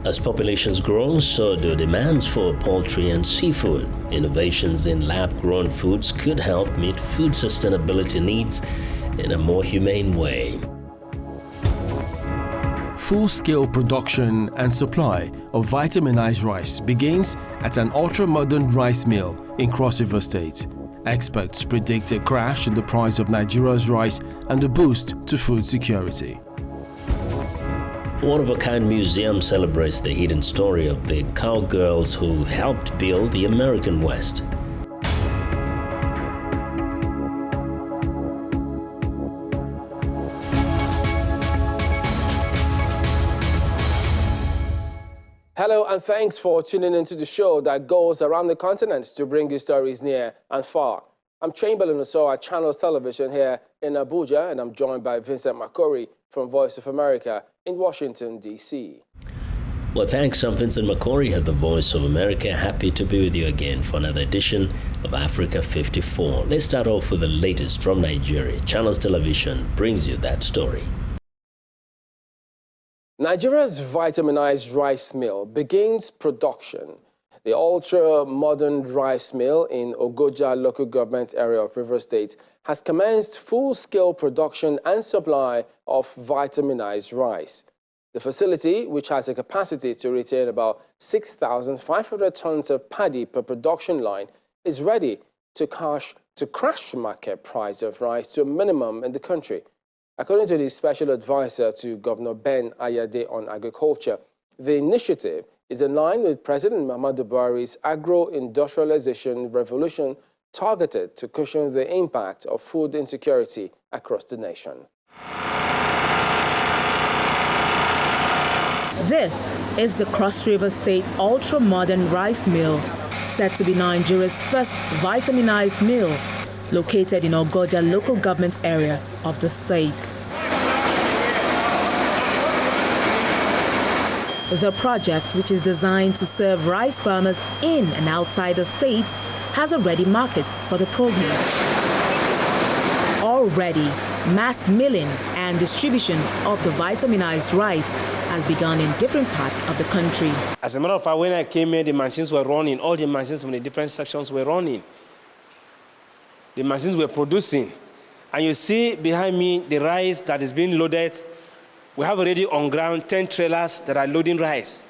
As populations grow, so do demands for poultry and seafood. Innovations in lab-grown foods could help meet food sustainability needs in a more humane way. Full-scale production and supply of vitaminized rice begins at an ultra-modern rice mill in Cross River State. Experts predict a crash in the price of Nigeria's rice and a boost to food security. One-of-a-kind museum celebrates the hidden story of the cowgirls who helped build the American West. Hello and thanks for tuning into the show that goes around the continent to bring you stories near and far. I'm Chamberlain Oso at Channels Television here in Abuja, and I'm joined by Vincent Makori from Voice of America in Washington, D.C. Well, thanks. I'm Vincent Makori at the Voice of America. Happy to be with you again for another edition of Africa 54. Let's start off with the latest from Nigeria. Channels Television brings you that story. Nigeria's vitaminized rice mill begins production. The ultra-modern rice mill in Ogoja local government area of Rivers State has commenced full-scale production and supply of vitaminized rice. The facility, which has a capacity to retain about 6,500 tons of paddy per production line, is ready to crash market price of rice to a minimum in the country. According to the special advisor to Governor Ben Ayade on agriculture, the initiative is in line with President Muhammadu Buhari's agro-industrialization revolution targeted to cushion the impact of food insecurity across the nation. This is the Cross River State ultra-modern rice mill, said to be Nigeria's first vitaminized mill, located in Ogoja local government area of the state. The project, which is designed to serve rice farmers in and outside the state, has a ready market for the produce. Already, mass milling and distribution of the vitaminized rice has begun in different parts of the country. As a matter of fact, when I came here, the machines were running. All the machines from the different sections were running. The machines were producing. And you see behind me the rice that is being loaded. We have already on ground 10 trailers that are loading rice.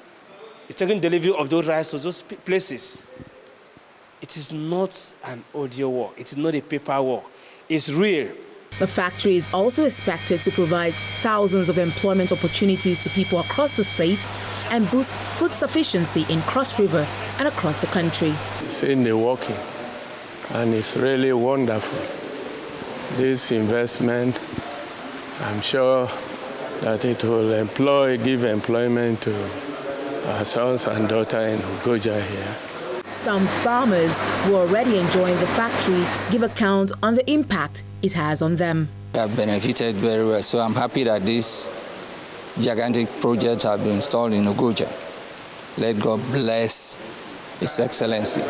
It's taking delivery of those rice to those places. It is not an audio work. It is not a paper work. It's real. The factory is also expected to provide thousands of employment opportunities to people across the state and boost food sufficiency in Cross River and across the country. It's in the working, and it's really wonderful. This investment, I'm sure that it will give employment to our sons and daughters in Ogoja here. Some farmers who are already enjoying the factory give account on the impact it has on them. They have benefited very well, so I'm happy that this gigantic project has been installed in Ogoja. Let God bless His Excellency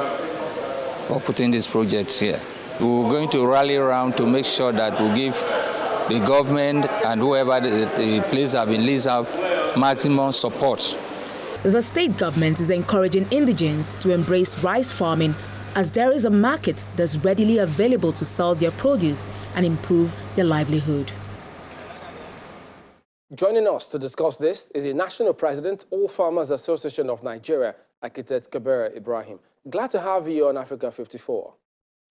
for putting this project here. We're going to rally around to make sure that we give the government and whoever the place have been leased out maximum support. The state government is encouraging indigents to embrace rice farming as there is a market that's readily available to sell their produce and improve their livelihood. Joining us to discuss this is the National President, All Farmers Association of Nigeria, Architect Kabera Ibrahim. Glad to have you on Africa 54.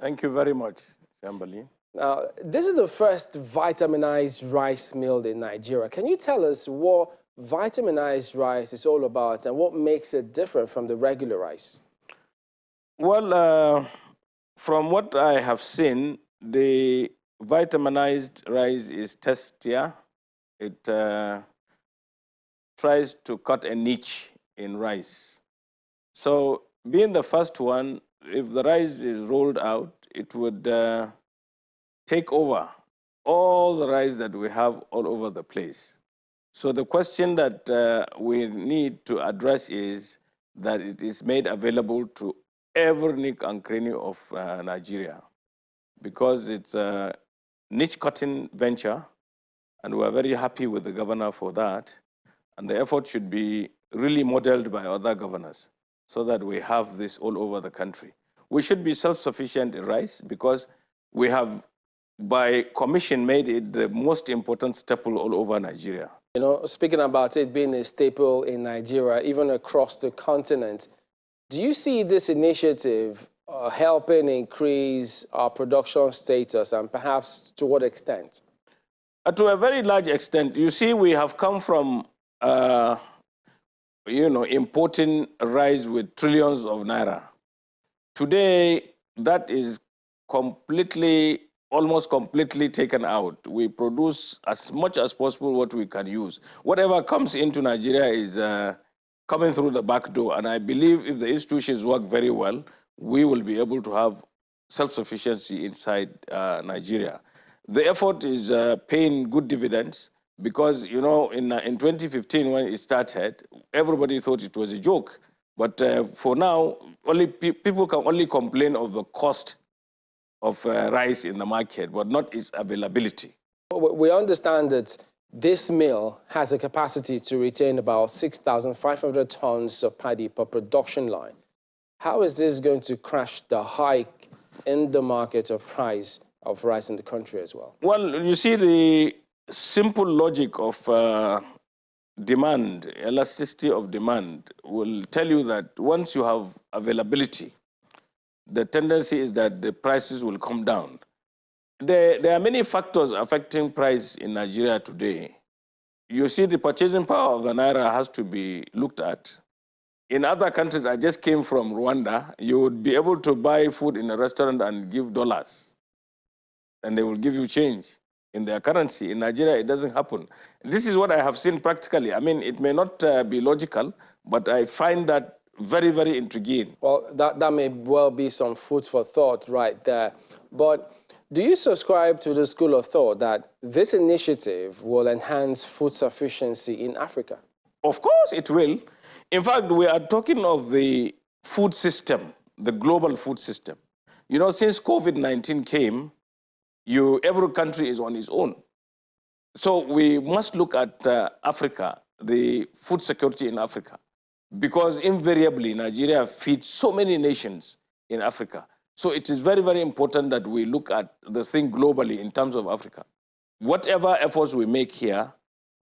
Thank you very much, Chamberlain. Now, this is the first vitaminized rice mill in Nigeria. Can you tell us what vitaminized rice is all about and what makes it different from the regular rice? Well, from what I have seen, the vitaminized rice is tastier. It tries to cut a niche in rice. So being the first one, if the rice is rolled out, it would take over all the rice that we have all over the place. So the question that we need to address is that it is made available to every nook and cranny of Nigeria, because it's a niche cutting venture, and we're very happy with the governor for that. And the effort should be really modeled by other governors so that we have this all over the country. We should be self-sufficient in rice because we have, by commission, made it the most important staple all over Nigeria. You know, speaking about it being a staple in Nigeria, even across the continent, do you see this initiative helping increase our production status, and perhaps to what extent? To a very large extent. You see, we have come from, importing rice with trillions of naira. Today, that is almost completely taken out. We produce as much as possible what we can use. Whatever comes into Nigeria is coming through the back door. And I believe if the institutions work very well, we will be able to have self-sufficiency inside Nigeria. The effort is paying good dividends because, in 2015 when it started, everybody thought it was a joke. But for now, people can only complain of the cost of rice in the market, but not its availability. We understand that this mill has a capacity to retain about 6,500 tons of paddy per production line. How is this going to crash the hike in the market of price of rice in the country as well? Well, you see, the simple logic of demand, elasticity of demand, will tell you that once you have availability, the tendency is that the prices will come down. There are many factors affecting price in Nigeria today. You see, the purchasing power of the naira has to be looked at. In other countries, I just came from Rwanda, you would be able to buy food in a restaurant and give dollars, and they will give you change in their currency. In Nigeria, it doesn't happen. This is what I have seen practically. I mean, it may not be logical, but I find that very, very intriguing. Well, that may well be some food for thought right there. But do you subscribe to the school of thought that this initiative will enhance food sufficiency in Africa? Of course it will. In fact, we are talking of the food system, the global food system. Since COVID-19 came, every country is on its own. So we must look at Africa, the food security in Africa, because invariably Nigeria feeds so many nations in Africa. So it is very, very important that we look at the thing globally in terms of Africa. Whatever efforts we make here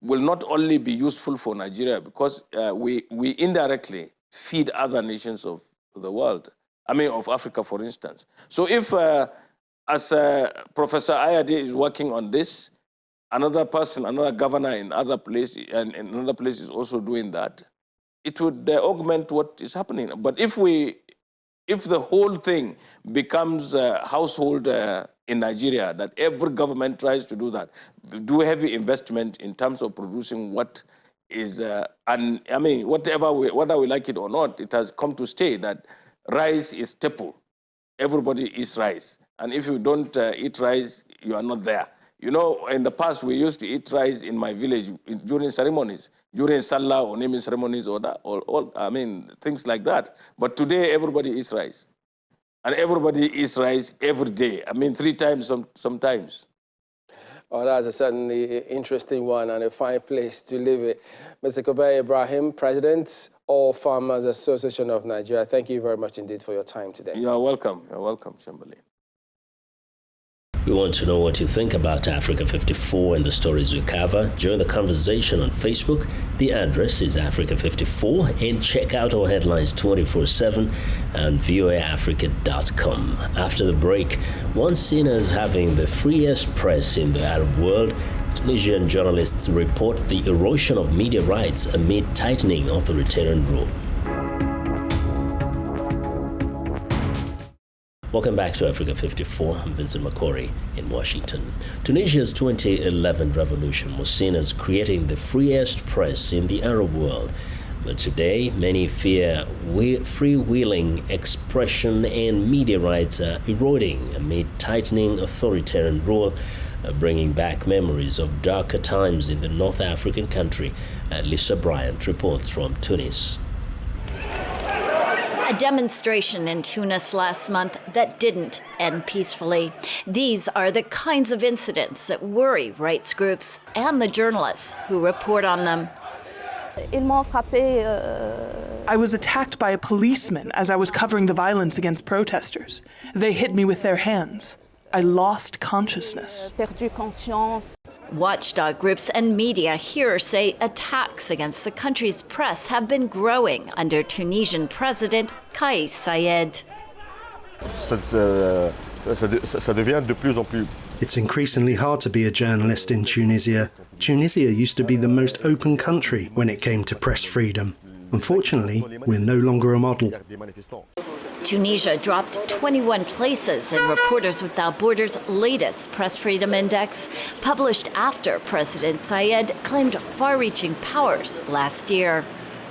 will not only be useful for Nigeria, because we indirectly feed other nations of the world, of Africa, for instance. So if, as Professor Ayade is working on this, another person, another governor in another place is also doing that, it would augment what is happening. But if the whole thing becomes a household in Nigeria, that every government tries to do that, do heavy investment in terms of producing what is, whether we like it or not, it has come to stay that rice is staple. Everybody eats rice. And if you don't eat rice, you are not there. In the past, we used to eat rice in my village during ceremonies, during Salah or naming ceremonies or things like that. But today, everybody eats rice. And everybody eats rice every day. 3 times sometimes. Oh, that's a certainly interesting one and a fine place to live it. Mr. Kobe Ibrahim, President, All Farmers Association of Nigeria, thank you very much indeed for your time today. You are welcome. You're welcome, Chamberlain. We want to know what you think about Africa 54 and the stories we cover. Join the conversation on Facebook. The address is Africa54, and check out our headlines 24/7 on voaafrica.com. After the break, once seen as having the freest press in the Arab world, Tunisian journalists report the erosion of media rights amid tightening authoritarian rule. Welcome back to Africa 54. I'm Vincent McCory in Washington. Tunisia's 2011 revolution was seen as creating the freest press in the Arab world. But today, many fear freewheeling expression and media rights are eroding amid tightening authoritarian rule, bringing back memories of darker times in the North African country. Lisa Bryant reports from Tunis. A demonstration in Tunis last month that didn't end peacefully. These are the kinds of incidents that worry rights groups and the journalists who report on them. I was attacked by a policeman as I was covering the violence against protesters. They hit me with their hands. I lost consciousness. Watchdog groups and media here say attacks against the country's press have been growing under Tunisian President Kais Saied. It's increasingly hard to be a journalist in Tunisia. Tunisia used to be the most open country when it came to press freedom. Unfortunately, we're no longer a model. Tunisia dropped 21 places in Reporters Without Borders' latest Press Freedom Index, published after President Saied claimed far-reaching powers last year.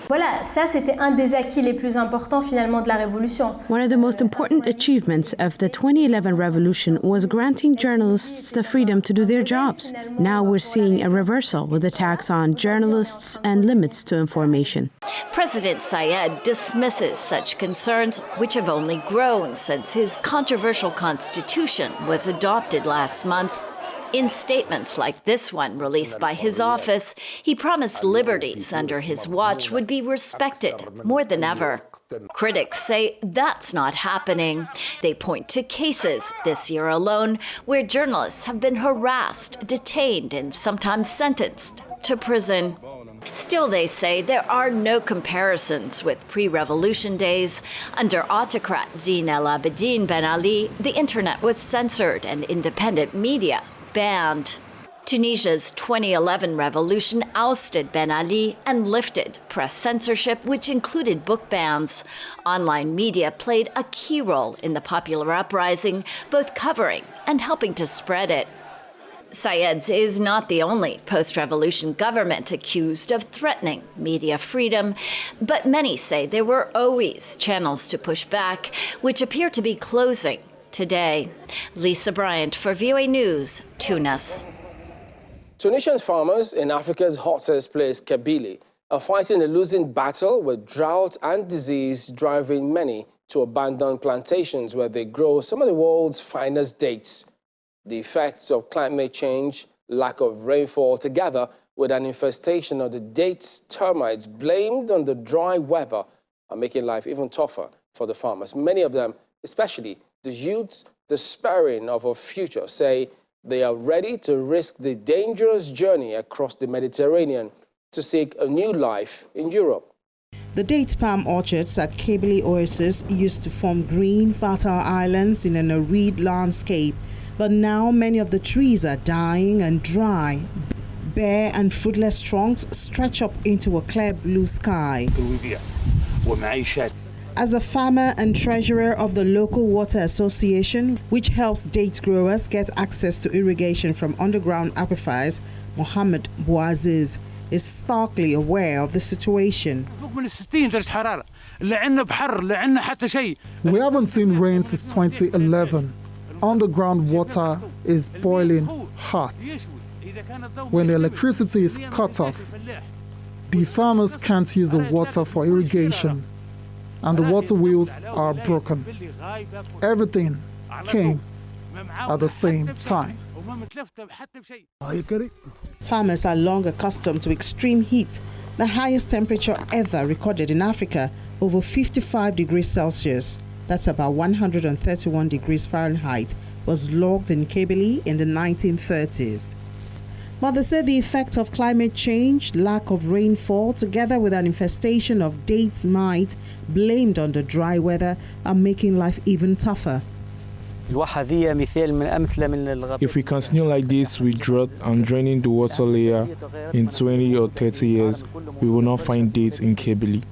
Voilà, ça c'était un des acquis les plus importants finalement de la révolution. One of the most important achievements of the 2011 revolution was granting journalists the freedom to do their jobs. Now we're seeing a reversal with attacks on journalists and limits to information. President Saied dismisses such concerns, which have only grown since his controversial constitution was adopted last month. In statements like this one released by his office, he promised liberties under his watch would be respected more than ever. Critics say that's not happening. They point to cases this year alone where journalists have been harassed, detained, and sometimes sentenced to prison. Still, they say there are no comparisons with pre-revolution days. Under autocrat Zine El Abidine Ben Ali, the internet was censored and independent media banned. Tunisia's 2011 revolution ousted Ben Ali and lifted press censorship, which included book bans. Online media played a key role in the popular uprising, both covering and helping to spread it. Saied's is not the only post-revolution government accused of threatening media freedom, but many say there were always channels to push back, which appear to be closing today. Lisa Bryant for VOA News, Tunis. Tunisian farmers in Africa's hottest place, Kabylie, are fighting a losing battle with drought and disease driving many to abandon plantations where they grow some of the world's finest dates. The effects of climate change, lack of rainfall, together with an infestation of the date termites blamed on the dry weather, are making life even tougher for the farmers. Many of them, especially the youths despairing of a future, say they are ready to risk the dangerous journey across the Mediterranean to seek a new life in Europe. The date palm orchards at Kabylie Oasis used to form green, fertile islands in an arid landscape, but now many of the trees are dying and dry. Bare and fruitless trunks stretch up into a clear blue sky. As a farmer and treasurer of the local water association, which helps date growers get access to irrigation from underground aquifers, Mohammed Bouaziz is starkly aware of the situation. We haven't seen rain since 2011. Underground water is boiling hot. When the electricity is cut off, the farmers can't use the water for irrigation, and the water wheels are broken. Everything came at the same time. Farmers are long accustomed to extreme heat. The highest temperature ever recorded in Africa, over 55 degrees Celsius, that's about 131 degrees Fahrenheit, was logged in Kabylie in the 1930s. But they say the effect of climate change, lack of rainfall, together with an infestation of date mite blamed on the dry weather, are making life even tougher. If we continue like this with drought and draining the water layer, in 20 or 30 years, we will not find dates in Kabylie.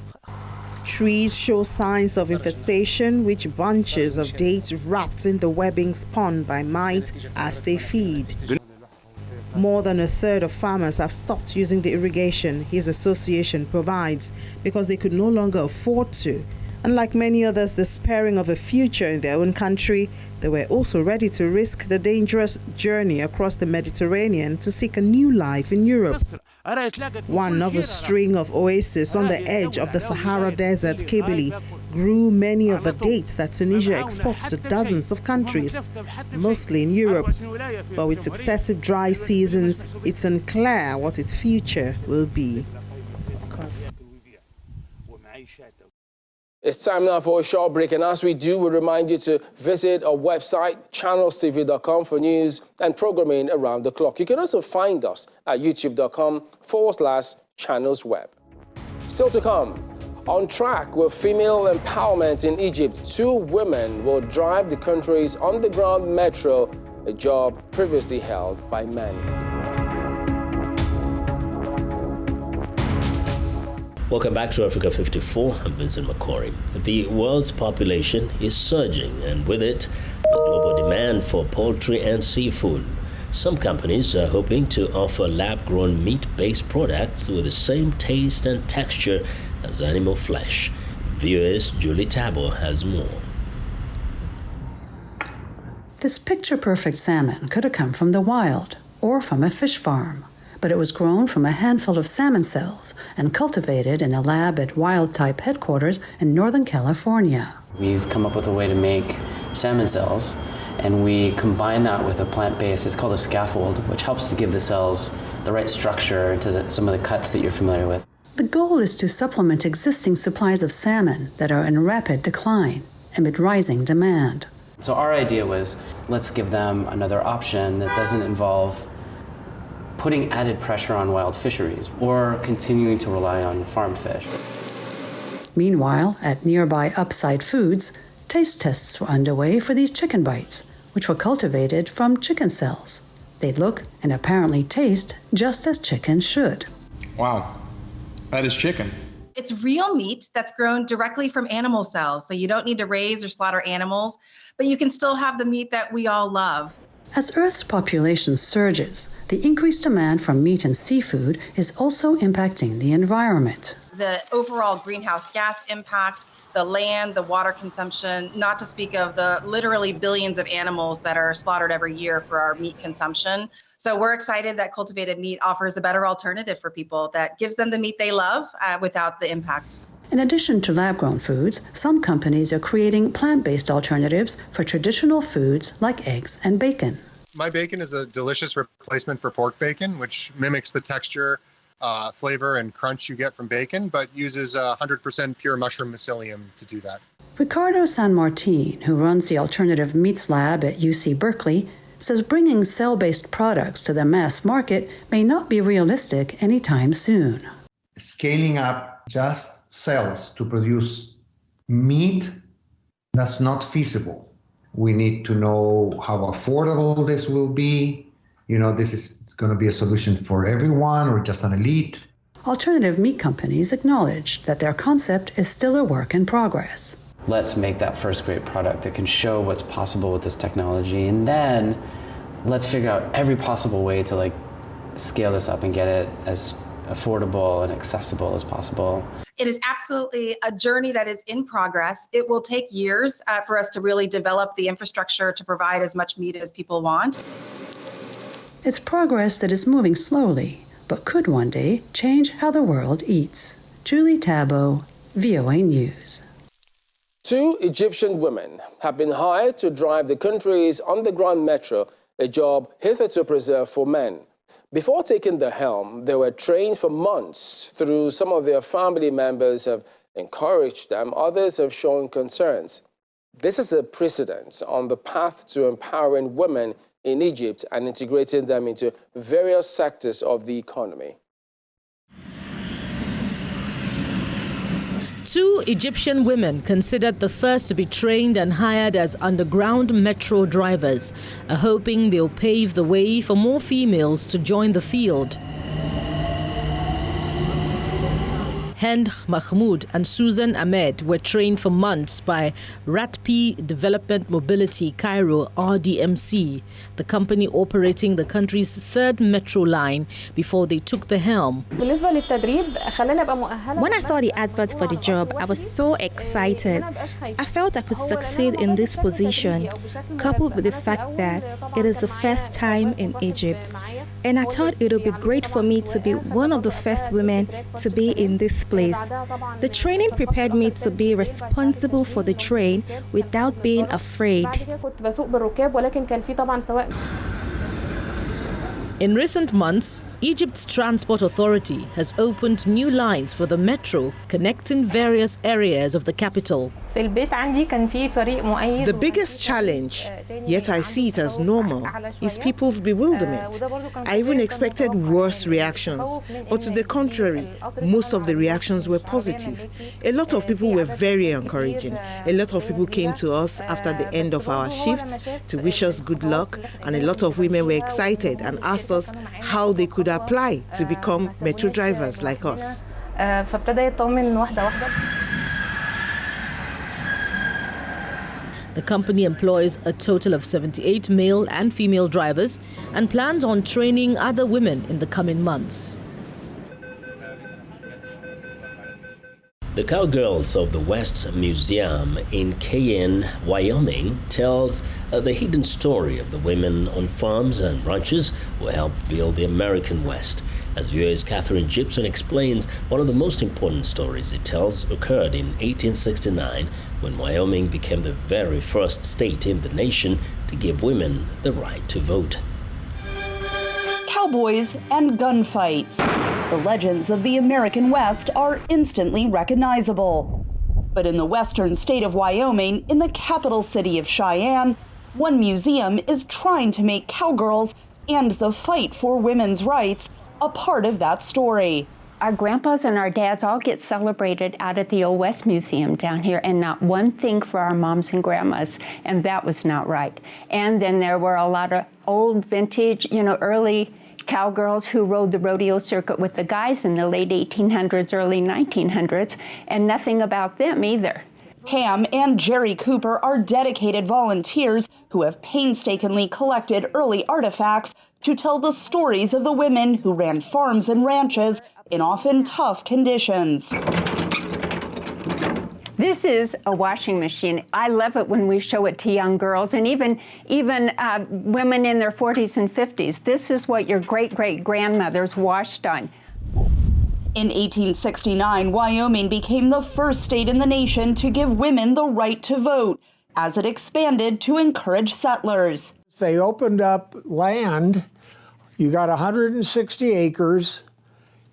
Trees show signs of infestation, which bunches of dates wrapped in the webbing spun by mite as they feed. More than a third of farmers have stopped using the irrigation his association provides because they could no longer afford to. And like many others despairing of a future in their own country, they were also ready to risk the dangerous journey across the Mediterranean to seek a new life in Europe. One of a string of oases on the edge of the Sahara Desert, Kabylie, grew many of the dates that Tunisia exports to dozens of countries, mostly in Europe. But with successive dry seasons, it's unclear what its future will be. It's time now for a short break, and as we do, we remind you to visit our website, channelstv.com, for news and programming around the clock. You can also find us at youtube.com/channelsweb. Still to come, on track with female empowerment in Egypt, 2 women will drive the country's underground metro, a job previously held by men. Welcome back to Africa 54. I'm Vincent McCory. The world's population is surging, and with it, the global demand for poultry and seafood. Some companies are hoping to offer lab-grown meat-based products with the same taste and texture as animal flesh. VOA's Julie Tabo has more. This picture-perfect salmon could have come from the wild or from a fish farm, but it was grown from a handful of salmon cells and cultivated in a lab at Wild Type headquarters in Northern California. We've come up with a way to make salmon cells, and we combine that with a plant-based, it's called a scaffold, which helps to give the cells the right structure to some of the cuts that you're familiar with. The goal is to supplement existing supplies of salmon that are in rapid decline amid rising demand. So our idea was, let's give them another option that doesn't involve putting added pressure on wild fisheries or continuing to rely on farmed fish. Meanwhile, at nearby Upside Foods, taste tests were underway for these chicken bites, which were cultivated from chicken cells. They look and apparently taste just as chicken should. Wow, that is chicken. It's real meat that's grown directly from animal cells, so you don't need to raise or slaughter animals, but you can still have the meat that we all love. As Earth's population surges, the increased demand for meat and seafood is also impacting the environment. The overall greenhouse gas impact, the land, the water consumption, not to speak of the literally billions of animals that are slaughtered every year for our meat consumption. So we're excited that cultivated meat offers a better alternative for people that gives them the meat they love without the impact. In addition to lab-grown foods, some companies are creating plant-based alternatives for traditional foods like eggs and bacon. My bacon is a delicious replacement for pork bacon, which mimics the texture, flavor, and crunch you get from bacon, but uses 100% pure mushroom mycelium to do that. Ricardo San Martin, who runs the Alternative Meats Lab at UC Berkeley, says bringing cell-based products to the mass market may not be realistic anytime soon. Scaling up just cells to produce meat, that's not feasible. We need to know how affordable this will be. This is going to be a solution for everyone or just an elite. Alternative meat companies acknowledge that their concept is still a work in progress. Let's make that first great product that can show what's possible with this technology, and then let's figure out every possible way to scale this up and get it as affordable and accessible as possible. It is absolutely a journey that is in progress. It will take years for us to really develop the infrastructure to provide as much meat as people want. It's progress that is moving slowly, but could one day change how the world eats. Julie Tabo, VOA News. 2 Egyptian women have been hired to drive the country's underground metro, a job hitherto reserved for men. Before taking the helm, they were trained for months. Through some of their family members have encouraged them, others have shown concerns. This is a precedent on the path to empowering women in Egypt and integrating them into various sectors of the economy. 2 Egyptian women considered the first to be trained and hired as underground metro drivers, are hoping they'll pave the way for more females to join the field. Hend Mahmoud and Susan Ahmed were trained for months by RATP Development Mobility Cairo RDMC, the company operating the country's 3rd metro line, before they took the helm. When I saw the advert for the job, I was so excited. I felt I could succeed in this position, coupled with the fact that it is the first time in Egypt. And I thought it would be great for me to be one of the first women to be in this place. The training prepared me to be responsible for the train without being afraid. In recent months, Egypt's Transport Authority has opened new lines for the metro connecting various areas of the capital. The biggest challenge, yet I see it as normal, is people's bewilderment. I even expected worse reactions, but to the contrary, most of the reactions were positive. A lot of people were very encouraging. A lot of people came to us after the end of our shifts to wish us good luck, and a lot of women were excited and asked us how they could apply to become metro drivers like us. The company employs a total of 78 male and female drivers and plans on training other women in the coming months. The Cowgirls of the West Museum in Cayenne, Wyoming, tells the hidden story of the women on farms and ranches who helped build the American West. As viewers, Catherine Gibson explains, one of the most important stories it tells occurred in 1869 when Wyoming became the very first state in the nation to give women the right to vote. Cowboys and gunfights. The legends of the American West are instantly recognizable. But in the western state of Wyoming, in the capital city of Cheyenne, one museum is trying to make cowgirls and the fight for women's rights a part of that story. Our grandpas and our dads all get celebrated out at the Old West Museum down here, and not one thing for our moms and grandmas, and that was not right. And then there were a lot of old vintage, early cowgirls who rode the rodeo circuit with the guys in the late 1800s, early 1900s, and nothing about them either. Pam and Jerry Cooper are dedicated volunteers who have painstakingly collected early artifacts to tell the stories of the women who ran farms and ranches in often tough conditions. This is a washing machine. I love it when we show it to young girls and even women in their 40s and 50s. This is what your great-great-grandmothers washed on. In 1869, Wyoming became the first state in the nation to give women the right to vote, as it expanded to encourage settlers. They opened up land. You got 160 acres.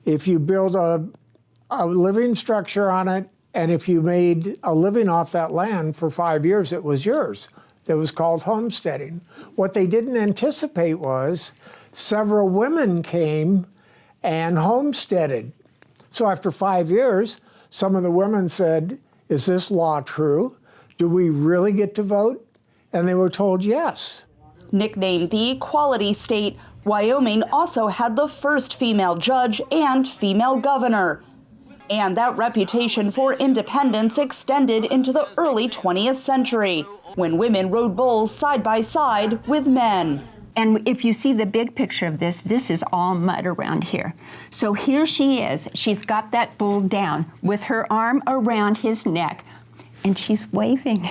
If you build a living structure on it, and if you made a living off that land for 5 years, it was yours. It was called homesteading. What they didn't anticipate was several women came and homesteaded. So after 5 years, some of the women said, "Is this law true? Do we really get to vote?" And they were told yes. Nicknamed the Equality State, Wyoming also had the first female judge and female governor. And that reputation for independence extended into the early 20th century, when women rode bulls side by side with men. And if you see the big picture of this, this is all mud around here. So here she is. She's got that bull down with her arm around his neck, and she's waving.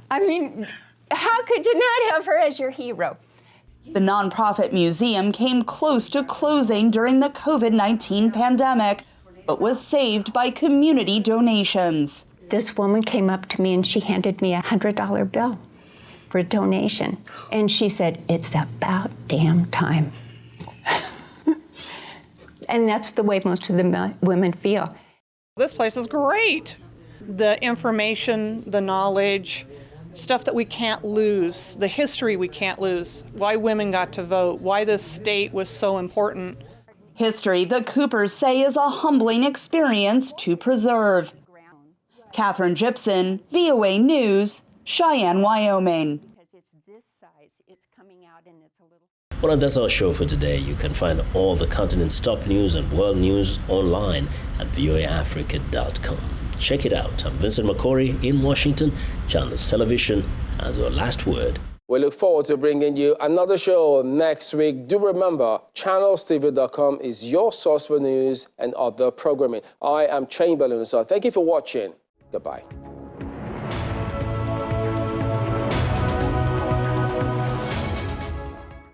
I mean, how could you not have her as your hero? The nonprofit museum came close to closing during the COVID-19 pandemic, but was saved by community donations. This woman came up to me and she handed me a $100 bill for a donation. And she said, "It's about damn time." And that's the way most of the women feel. This place is great. The information, the knowledge, stuff that we can't lose, the history we can't lose, why women got to vote, why this state was so important. History the Coopers say is a humbling experience to preserve. Catherine Gibson, VOA News, Cheyenne, Wyoming. Well, and that's our show for today. You can find all the continent's top news and world news online at voaafrica.com. Check it out. I'm Vincent McCory in Washington. Channels Television has our last word. We look forward to bringing you another show next week. Do remember, channelstv.com is your source for news and other programming. I am Chamberlain, so thank you for watching. Goodbye.